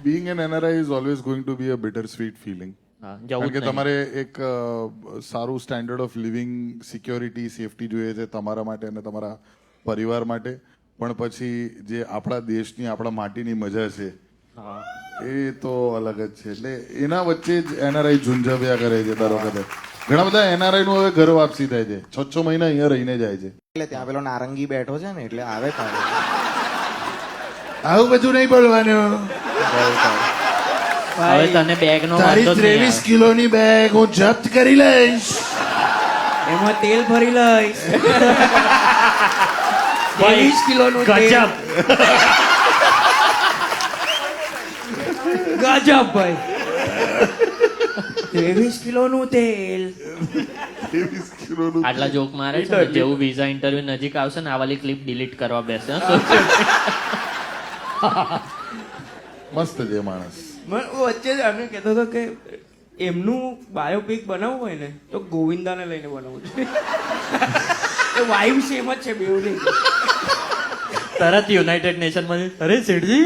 being an NRI is always going to be a bittersweet feeling. કારણ કે તમારે એક સારું standard of living, security, safety જોઈએ છે તમારા માટે અને તમારા પરિવાર માટે, પણ પછી જે આપણા દેશની, આપણા માટીની મજા છે એ તો અલગ જ છે. એટલે એના વચ્ચે જ NRI ઝુંઝવ્યા કરે છે દર વખતે. ઘણા બધા NRI નું હવે ઘર વાપસી થાય છે, 6 મહિના અહીંયા રહીને જાય છે. એટલે ત્યાં પેલો નારંગી બેઠો છે ને એટલે આવે કાઢે. આવું બધું નહીં બોલવાનું. હવે તને બેગ નો તારી 23 કિલોની બેગ હું જપ્ત કરી લઈશ. એમાં તેલ ભરી લઈશ. 23 કિલોનું તેલ. ગજબ. ગજબ ભાઈ. 23 કિલોનું તેલ. 23 કિલોનું. આટલા જોક મારે છે ને, જેવું વિઝા ઇન્ટરવ્યુ નજીક આવશે ને આ વાલી ક્લિપ ડિલીટ કરવા બેસે. મસ્ત છે માણસ. વચ્ચે જ આને કહેતો હતો કે એમનું બાયોપિક બનાવવું હોય ને તો ગોવિંદાને લઈને બનાવવું છે. વાઇબ સેમ જ છે બેઉની. તરત યુનાઇટેડ નેશન માં અરે શેઠજી